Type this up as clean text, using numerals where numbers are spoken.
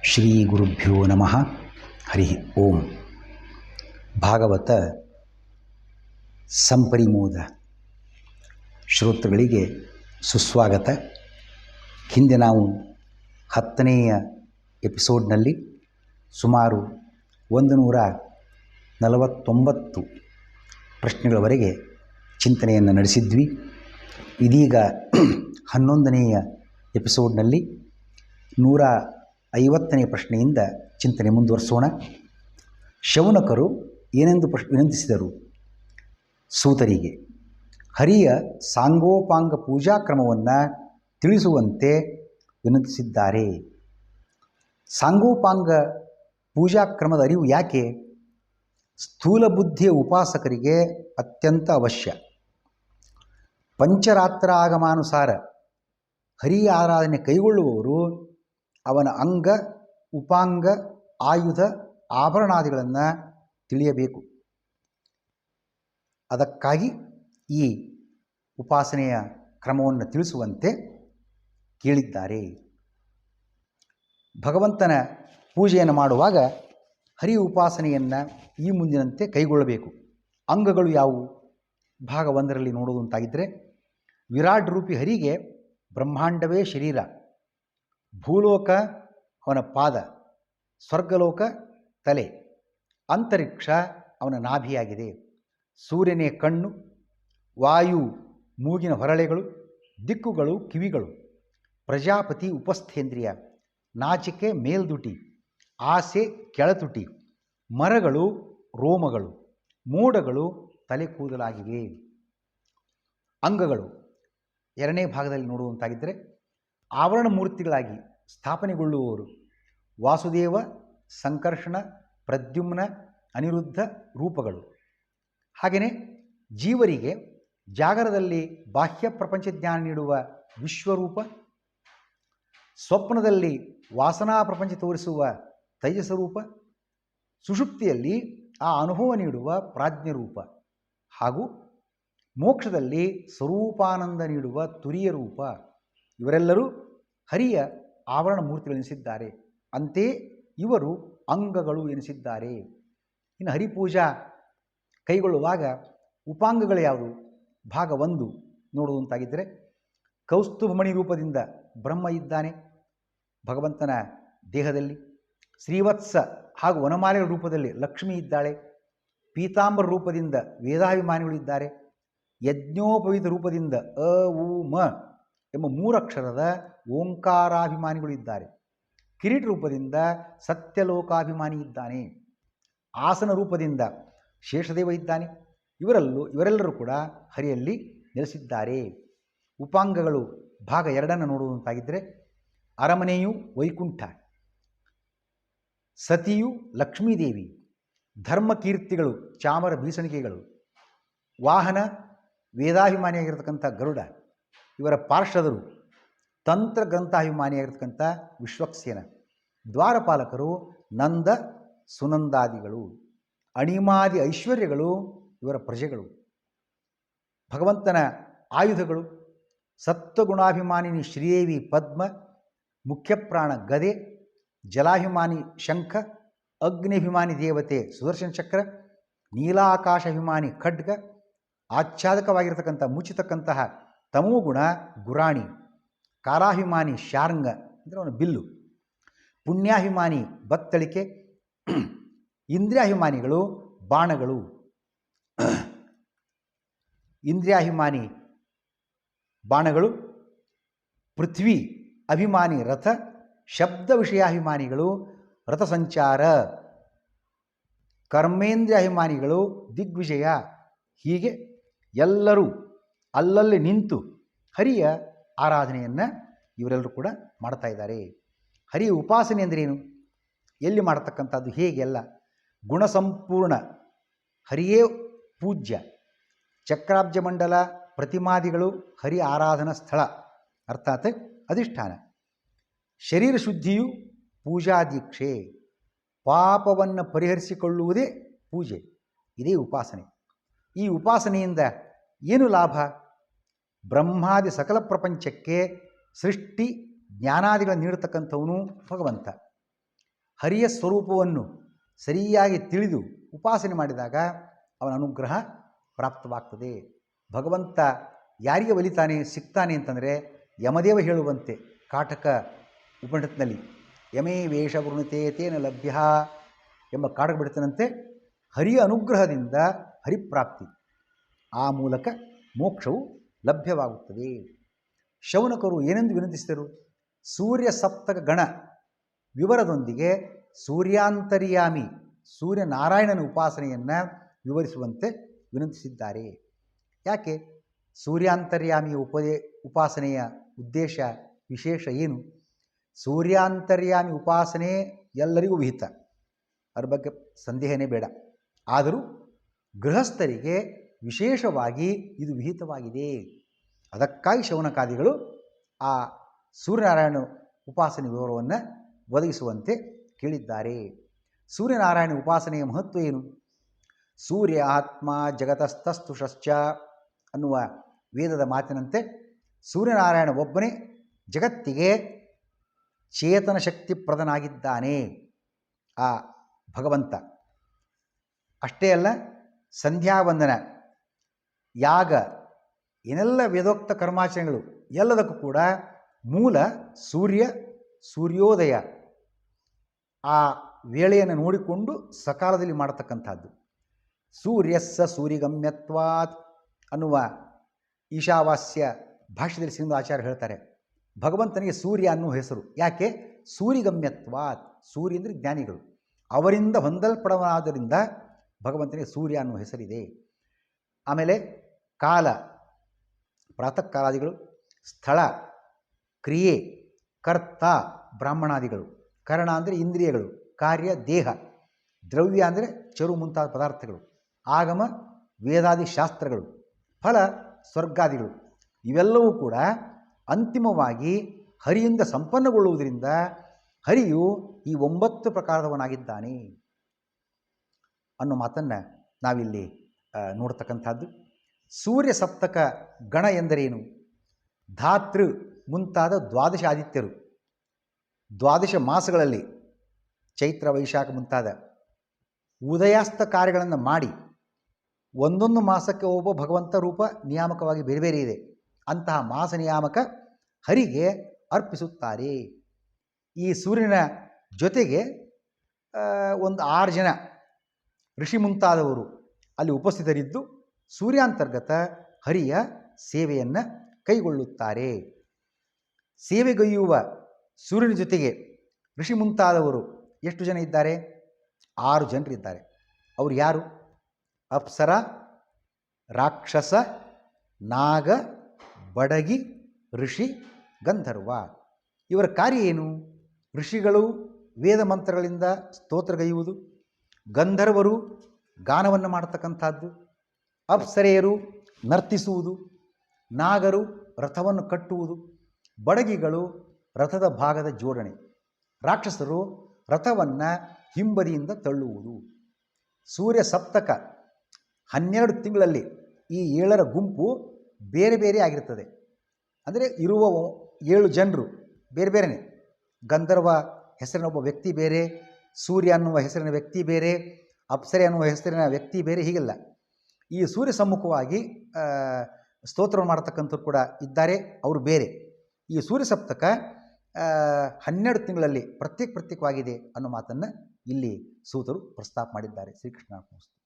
ಶ್ರೀ ಗುರುಭ್ಯೋ ನಮಃ. ಹರಿ ಓಂ. ಭಾಗವತ ಸಂಪರಿಮೋದ ಶ್ರೋತೃಗಳಿಗೆ ಸುಸ್ವಾಗತ. ಹಿಂದೆ ನಾವು 10ನೇಯ ಎಪಿಸೋಡ್ನಲ್ಲಿ ಸುಮಾರು 149 ಪ್ರಶ್ನೆಗಳವರೆಗೆ ಚಿಂತನೆಯನ್ನು ನಡೆಸಿದ್ವಿ. ಇದೀಗ 11ನೇಯ ಎಪಿಸೋಡ್ನಲ್ಲಿ 150ನೇ ಪ್ರಶ್ನೆಯಿಂದ ಚಿಂತನೆ ಮುಂದುವರಿಸೋಣ. ಶೌನಕರು ಏನೆಂದು ವಿನಂತಿಸಿದರು? ಸೂತರಿಗೆ ಹರಿಯ ಸಾಂಗೋಪಾಂಗ ಪೂಜಾ ಕ್ರಮವನ್ನು ತಿಳಿಸುವಂತೆ ವಿನಂತಿಸಿದ್ದಾರೆ. ಸಾಂಗೋಪಾಂಗ ಪೂಜಾ ಕ್ರಮದ ಅರಿವು ಯಾಕೆ ಸ್ಥೂಲ ಬುದ್ಧಿಯ ಉಪಾಸಕರಿಗೆ ಅತ್ಯಂತ ಅವಶ್ಯ. ಪಂಚರಾತ್ರ ಆಗಮಾನುಸಾರ ಹರಿಯ ಆರಾಧನೆ ಕೈಗೊಳ್ಳುವವರು ಅವನ ಅಂಗ, ಉಪಾಂಗ, ಆಯುಧ, ಆಭರಣಾದಿಗಳನ್ನು ತಿಳಿಯಬೇಕು. ಅದಕ್ಕಾಗಿ ಈ ಉಪಾಸನೆಯ ಕ್ರಮವನ್ನು ತಿಳಿಸುವಂತೆ ಕೇಳಿದ್ದಾರೆ. ಭಗವಂತನ ಪೂಜೆಯನ್ನು ಮಾಡುವಾಗ ಹರಿ ಉಪಾಸನೆಯನ್ನು ಈ ಮುಂದಿನಂತೆ ಕೈಗೊಳ್ಳಬೇಕು. ಅಂಗಗಳು ಯಾವುವು? ಭಾಗ 1ರಲ್ಲಿ ನೋಡುವುದಂತಾಗಿದ್ದರೆ, ವಿರಾಟ್ ರೂಪಿ ಹರಿಗೆ ಬ್ರಹ್ಮಾಂಡವೇ ಶರೀರ, ಭೂಲೋಕ ಅವನ ಪಾದ, ಸ್ವರ್ಗಲೋಕ ತಲೆ, ಅಂತರಿಕ್ಷ ಅವನ ನಾಭಿಯಾಗಿದೆ, ಸೂರ್ಯನೇ ಕಣ್ಣು, ವಾಯು ಮೂಗಿನ ಹೊರಳೆಗಳು, ದಿಕ್ಕುಗಳು ಕಿವಿಗಳು, ಪ್ರಜಾಪತಿ ಉಪಸ್ಥೇಂದ್ರಿಯ, ನಾಚಿಕೆ ಮೇಲ್ದುಟಿ, ಆಸೆ ಕೆಳತುಟಿ, ಮರಗಳು ರೋಮಗಳು, ಮೋಡಗಳು ತಲೆ ಕೂದಲಾಗಿವೆ. ಅಂಗಗಳು 2ನೇ ಭಾಗದಲ್ಲಿ ನೋಡುವಂತಾಗಿದ್ದರೆ, ಆವರಣ ಮೂರ್ತಿಗಳಾಗಿ ಸ್ಥಾಪನೆಗೊಳ್ಳುವವರು ವಾಸುದೇವ, ಸಂಕರ್ಷಣ, ಪ್ರದ್ಯುಮ್ನ, ಅನಿರುದ್ಧ ರೂಪಗಳು. ಹಾಗೆಯೇ ಜೀವರಿಗೆ ಜಾಗರದಲ್ಲಿ ಬಾಹ್ಯ ಪ್ರಪಂಚ ಜ್ಞಾನ ನೀಡುವ ವಿಶ್ವರೂಪ, ಸ್ವಪ್ನದಲ್ಲಿ ವಾಸನಾ ಪ್ರಪಂಚ ತೋರಿಸುವ ತೈಜಸರೂಪ, ಸುಷುಪ್ತಿಯಲ್ಲಿ ಆ ಅನುಭವ ನೀಡುವ ಪ್ರಾಜ್ಞರೂಪ, ಹಾಗೂ ಮೋಕ್ಷದಲ್ಲಿ ಸ್ವರೂಪಾನಂದ ನೀಡುವ ತುರಿಯ ರೂಪ. ಇವರೆಲ್ಲರೂ ಹರಿಯ ಆವರಣ ಮೂರ್ತಿಗಳೆನಿಸಿದ್ದಾರೆ. ಅಂತೆಯೇ ಇವರು ಅಂಗಗಳು ಎನಿಸಿದ್ದಾರೆ. ಇನ್ನು ಹರಿಪೂಜಾ ಕೈಗೊಳ್ಳುವಾಗ ಉಪಾಂಗಗಳು ಯಾವುದು? ಭಾಗ 1 ನೋಡುವಂತಾಗಿದ್ದರೆ, ಕೌಸ್ತುಭಮಣಿ ರೂಪದಿಂದ ಬ್ರಹ್ಮ ಇದ್ದಾನೆ ಭಗವಂತನ ದೇಹದಲ್ಲಿ. ಶ್ರೀವತ್ಸ ಹಾಗೂ ವನಮಾಲೆಯ ರೂಪದಲ್ಲಿ ಲಕ್ಷ್ಮಿ ಇದ್ದಾಳೆ. ಪೀತಾಂಬರ ರೂಪದಿಂದ ವೇದಾಭಿಮಾನಿಗಳಿದ್ದಾರೆ. ಯಜ್ಞೋಪವೀತ ರೂಪದಿಂದ ಅ ಉ ಮ ಎಂಬ 3 ಅಕ್ಷರದ ಓಂಕಾರಾಭಿಮಾನಿಗಳಿದ್ದಾರೆ. ಕಿರೀಟ ರೂಪದಿಂದ ಸತ್ಯಲೋಕಾಭಿಮಾನಿ ಇದ್ದಾನೆ. ಆಸನ ರೂಪದಿಂದ ಶೇಷದೇವ ಇದ್ದಾನೆ. ಇವರೆಲ್ಲರೂ ಕೂಡ ಹರಿಯಲ್ಲಿ ನೆಲೆಸಿದ್ದಾರೆ. ಉಪಾಂಗಗಳು ಭಾಗ 2 ನೋಡುವಂತಾಗಿದ್ದರೆ, ಅರಮನೆಯು ವೈಕುಂಠ, ಸತಿಯು ಲಕ್ಷ್ಮೀದೇವಿ, ಧರ್ಮಕೀರ್ತಿಗಳು ಚಾಮರ ಬೀಸಣಿಗೆಗಳು, ವಾಹನ ವೇದಾಭಿಮಾನಿಯಾಗಿರ್ತಕ್ಕಂಥ ಗರುಡ, ಇವರ ಪಾರ್ಷದರು ತಂತ್ರ ಗ್ರಂಥಾಭಿಮಾನಿಯಾಗಿರ್ತಕ್ಕಂಥ ವಿಶ್ವಕ್ಸೇನ, ದ್ವಾರಪಾಲಕರು ನಂದ ಸುನಂದಾದಿಗಳು, ಅಣಿಮಾದಿ ಐಶ್ವರ್ಯಗಳು ಇವರ ಪ್ರಜೆಗಳು. ಭಗವಂತನ ಆಯುಧಗಳು ಸತ್ವಗುಣಾಭಿಮಾನಿನಿ ಶ್ರೀದೇವಿ ಪದ್ಮ, ಮುಖ್ಯಪ್ರಾಣ ಗದೆ, ಜಲಾಭಿಮಾನಿ ಶಂಖ, ಅಗ್ನಿಭಿಮಾನಿ ದೇವತೆ ಸುದರ್ಶನ ಚಕ್ರ, ನೀಲಾಕಾಶಾಭಿಮಾನಿ ಖಡ್ಗ, ಆಚ್ಛಾದಕವಾಗಿರ್ತಕ್ಕಂಥ ಮುಚ್ಚಿತಕ್ಕಂತಹ ತಮೋಗುಣ ಗುರಾಣಿ, ಕಾಲಾಭಿಮಾನಿ ಶಾರ್ಂಗ ಅಂದರೆ ಅವನ ಬಿಲ್ಲು, ಪುಣ್ಯಾಭಿಮಾನಿ ಬತ್ತಳಿಕೆ, ಇಂದ್ರಿಯಾಭಿಮಾನಿಗಳು ಬಾಣಗಳು, ಇಂದ್ರಿಯಾಭಿಮಾನಿ ಬಾಣಗಳು, ಪೃಥ್ವಿ ಅಭಿಮಾನಿ ರಥ, ಶಬ್ದ ವಿಷಯಾಭಿಮಾನಿಗಳು ರಥಸಂಚಾರ, ಕರ್ಮೇಂದ್ರಿಯಾಭಿಮಾನಿಗಳು ದಿಗ್ವಿಜಯ. ಹೀಗೆ ಎಲ್ಲರೂ ಅಲ್ಲಲ್ಲಿ ನಿಂತು ಹರಿಯ ಆರಾಧನೆಯನ್ನು ಇವರೆಲ್ಲರೂ ಕೂಡ ಮಾಡ್ತಾ ಇದ್ದಾರೆ. ಹರಿಯ ಉಪಾಸನೆ ಅಂದ್ರೇನು? ಎಲ್ಲಿ ಮಾಡತಕ್ಕಂಥದ್ದು? ಹೇಗೆಲ್ಲ? ಗುಣಸಂಪೂರ್ಣ ಹರಿಯೇ ಪೂಜ್ಯ. ಚಕ್ರಾಬ್ಜ ಮಂಡಲ ಪ್ರತಿಮಾದಿಗಳು ಹರಿ ಆರಾಧನಾ ಸ್ಥಳ, ಅರ್ಥಾತ್ ಅಧಿಷ್ಠಾನ. ಶರೀರ ಶುದ್ಧಿಯು ಪೂಜಾ ದೀಕ್ಷೆ. ಪಾಪವನ್ನು ಪರಿಹರಿಸಿಕೊಳ್ಳುವುದೇ ಪೂಜೆ. ಇದೇ ಉಪಾಸನೆ. ಈ ಉಪಾಸನೆಯಿಂದ ಏನು ಲಾಭ? ಬ್ರಹ್ಮಾದಿ ಸಕಲ ಪ್ರಪಂಚಕ್ಕೆ ಸೃಷ್ಟಿ ಜ್ಞಾನಾದಿಗಳನ್ನು ನೀಡತಕ್ಕಂಥವನು ಭಗವಂತ. ಹರಿಯ ಸ್ವರೂಪವನ್ನು ಸರಿಯಾಗಿ ತಿಳಿದು ಉಪಾಸನೆ ಮಾಡಿದಾಗ ಅವನ ಅನುಗ್ರಹ ಪ್ರಾಪ್ತವಾಗ್ತದೆ. ಭಗವಂತ ಯಾರಿಗೆ ಒಲಿತಾನೆ ಸಿಗ್ತಾನೆ ಅಂತಂದರೆ ಯಮದೇವ ಹೇಳುವಂತೆ ಕಾಟಕ ಉಪನಿಷತ್ನಲ್ಲಿ ಯಮೇ ವೇಷ ವೃಣತೆ ತೇನ ಲಭ್ಯ ಎಂಬ ಕಾಟಕ ಬಿಡ್ತಾನಂತೆ. ಹರಿಯ ಅನುಗ್ರಹದಿಂದ ಹರಿಪ್ರಾಪ್ತಿ, ಆ ಮೂಲಕ ಮೋಕ್ಷವು ಲಭ್ಯವಾಗುತ್ತದೆ. ಶೌನಕರು ಏನೆಂದು ವಿನಂತಿಸಿದರು? ಸೂರ್ಯ ಸಪ್ತಕ ಗಣ ವಿವರದೊಂದಿಗೆ ಸೂರ್ಯಾಂತರ್ಯಾಮಿ ಸೂರ್ಯನಾರಾಯಣನ ಉಪಾಸನೆಯನ್ನು ವಿವರಿಸುವಂತೆ ವಿನಂತಿಸಿದ್ದಾರೆ. ಯಾಕೆ ಸೂರ್ಯಾಂತರ್ಯಾಮಿ ಉಪಾಸನೆಯ ಉದ್ದೇಶ ವಿಶೇಷ ಏನು? ಸೂರ್ಯಾಂತರ್ಯಾಮಿ ಉಪಾಸನೆ ಎಲ್ಲರಿಗೂ ವಿಹಿತ, ಅದರ ಬಗ್ಗೆ ಸಂದೇಹನೇ ಬೇಡ. ಆದರೂ ಗೃಹಸ್ಥರಿಗೆ ವಿಶೇಷವಾಗಿ ಇದು ವಿಹಿತವಾಗಿದೆ. ಅದಕ್ಕಾಗಿ ಶೌನಕಾದಿಗಳು ಆ ಸೂರ್ಯನಾರಾಯಣ ಉಪಾಸನೆ ವಿವರವನ್ನು ಒದಗಿಸುವಂತೆ ಕೇಳಿದ್ದಾರೆ. ಸೂರ್ಯನಾರಾಯಣ ಉಪಾಸನೆಯ ಮಹತ್ವ ಏನು? ಸೂರ್ಯ ಆತ್ಮ ಜಗತಸ್ತಸ್ತುಷಶ್ಚ ಅನ್ನುವ ವೇದದ ಮಾತಿನಂತೆ ಸೂರ್ಯನಾರಾಯಣ ಒಬ್ಬನೇ ಜಗತ್ತಿಗೆ ಚೇತನ ಶಕ್ತಿ ಪ್ರದನಾಗಿದ್ದಾನೆ. ಆ ಭಗವಂತ ಅಷ್ಟೇ ಅಲ್ಲ, ಸಂಧ್ಯಾವಂದನ, ಯಾಗ, ಏನೆಲ್ಲ ವೇದೋಕ್ತ ಕರ್ಮಾಚರಣೆಗಳು ಎಲ್ಲದಕ್ಕೂ ಕೂಡ ಮೂಲ ಸೂರ್ಯೋದಯ ಆ ವೇಳೆಯನ್ನು ನೋಡಿಕೊಂಡು ಸಕಾಲದಲ್ಲಿ ಮಾಡತಕ್ಕಂಥದ್ದು. ಸೂರ್ಯಸ್ಸ ಸೂರ್ಯಗಮ್ಯತ್ವಾತ್ ಅನ್ನುವ ಈಶಾವಾಸ್ಯ ಭಾಷ್ಯದಲ್ಲಿ ಸಿಂಧು ಆಚಾರ್ಯ ಹೇಳ್ತಾರೆ, ಭಗವಂತನಿಗೆ ಸೂರ್ಯ ಅನ್ನುವ ಹೆಸರು. ಯಾಕೆ? ಸೂರ್ಯಗಮ್ಯತ್ವಾತ್, ಸೂರ್ಯ ಅಂದರೆ ಜ್ಞಾನಿಗಳು, ಅವರಿಂದ ಹೊಂದಲ್ಪಡವಾದ್ದರಿಂದ ಭಗವಂತನಿಗೆ ಸೂರ್ಯ ಅನ್ನುವ ಹೆಸರಿದೆ. ಆಮೇಲೆ ಕಾಲ, ಪ್ರಾತಃ ಕಾಲಾದಿಗಳು, ಸ್ಥಳ, ಕ್ರಿಯೆ, ಕರ್ತ ಬ್ರಾಹ್ಮಣಾದಿಗಳು, ಕರ್ಣ ಅಂದರೆ ಇಂದ್ರಿಯಗಳು, ಕಾರ್ಯ ದೇಹ, ದ್ರವ್ಯ ಅಂದರೆ ಚರು ಮುಂತಾದ ಪದಾರ್ಥಗಳು, ಆಗಮ ವೇದಾದಿ ಶಾಸ್ತ್ರಗಳು, ಫಲ ಸ್ವರ್ಗಾದಿಗಳು, ಇವೆಲ್ಲವೂ ಕೂಡ ಅಂತಿಮವಾಗಿ ಹರಿಯಿಂದ ಸಂಪನ್ನಗೊಳ್ಳುವುದರಿಂದ ಹರಿಯು ಈ 9 ಪ್ರಕಾರದವನಾಗಿದ್ದಾನೆ ಅನ್ನೋ ಮಾತನ್ನು ನಾವಿಲ್ಲಿ ನೋಡ್ತಕ್ಕಂಥದ್ದು. ಸೂರ್ಯ ಸಪ್ತಕ ಗಣ ಎಂದರೇನು? ಧಾತೃ ಮುಂತಾದ 12 ಆದಿತ್ಯರು, 12 ಮಾಸಗಳಲ್ಲಿ ಚೈತ್ರ ವೈಶಾಖ ಮುಂತಾದ ಉದಯಾಸ್ತ ಕಾರ್ಯಗಳನ್ನು ಮಾಡಿ ಒಂದೊಂದು ಮಾಸಕ್ಕೆ ಒಬ್ಬ ಭಗವಂತ ರೂಪ ನಿಯಾಮಕವಾಗಿ ಬೇರೆ ಬೇರೆ ಇದೆ. ಅಂತಹ ಮಾಸ ನಿಯಾಮಕ ಹರಿಗೆ ಅರ್ಪಿಸುತ್ತಾರೆ. ಈ ಸೂರ್ಯನ ಜೊತೆಗೆ ಒಂದು 6 ಜನ ಋಷಿ ಮುಂತಾದವರು ಅಲ್ಲಿ ಉಪಸ್ಥಿತರಿದ್ದು ಸೂರ್ಯಾಂತರ್ಗತ ಹರಿಯ ಸೇವೆಯನ್ನು ಕೈಗೊಳ್ಳುತ್ತಾರೆ. ಸೇವೆಗೈಯುವ ಸೂರ್ಯನ ಜೊತೆಗೆ ಋಷಿ ಮುಂತಾದವರು ಎಷ್ಟು ಜನ ಇದ್ದಾರೆ? 6 ಜನರಿದ್ದಾರೆ. ಅವರು ಯಾರು? ಅಪ್ಸರ, ರಾಕ್ಷಸ, ನಾಗ, ಬಡಗಿ, ಋಷಿ, ಗಂಧರ್ವ. ಇವರ ಕಾರ್ಯ ಏನು? ಋಷಿಗಳು ವೇದ ಮಂತ್ರಗಳಿಂದ ಸ್ತೋತ್ರಗೈಯುವುದು, ಗಂಧರ್ವರು ಗಾನವನ್ನು ಮಾಡತಕ್ಕಂಥದ್ದು, ಅಪ್ಸರೆಯರು ನರ್ತಿಸುವುದು, ನಾಗರು ರಥವನ್ನು ಕಟ್ಟುವುದು, ಬಡಗಿಗಳು ರಥದ ಭಾಗದ ಜೋಡಣೆ, ರಾಕ್ಷಸರು ರಥವನ್ನು ಹಿಂಬದಿಯಿಂದ ತಳ್ಳುವುದು. ಸೂರ್ಯ ಸಪ್ತಕ 12 ತಿಂಗಳಲ್ಲಿ ಈ 7ರ ಗುಂಪು ಬೇರೆ ಬೇರೆ ಆಗಿರ್ತದೆ. ಅಂದರೆ ಇರುವ 7 ಜನರು ಬೇರೆ ಬೇರೆಯೇ. ಗಂಧರ್ವ ಹೆಸರಿನ ಒಬ್ಬ ವ್ಯಕ್ತಿ ಬೇರೆ, ಸೂರ್ಯ ಅನ್ನುವ ಹೆಸರಿನ ವ್ಯಕ್ತಿ ಬೇರೆ, ಅಪ್ಸರೆ ಅನ್ನುವ ಹೆಸರಿನ ವ್ಯಕ್ತಿ ಬೇರೆ, ಹೀಗೆಲ್ಲ ಈ ಸೂರ್ಯ ಸಮ್ಮುಖವಾಗಿ ಸ್ತೋತ್ರವನ್ನು ಮಾಡತಕ್ಕಂಥವ್ರು ಕೂಡ ಇದ್ದಾರೆ, ಅವರು ಬೇರೆ. ಈ ಸೂರ್ಯ ಸಪ್ತಕ 12 ತಿಂಗಳಲ್ಲಿ ಪ್ರತ್ಯೇಕವಾಗಿದೆ ಅನ್ನೋ ಮಾತನ್ನು ಇಲ್ಲಿ ಸೂತರು ಪ್ರಸ್ತಾಪ ಮಾಡಿದ್ದಾರೆ. ಶ್ರೀಕೃಷ್ಣ.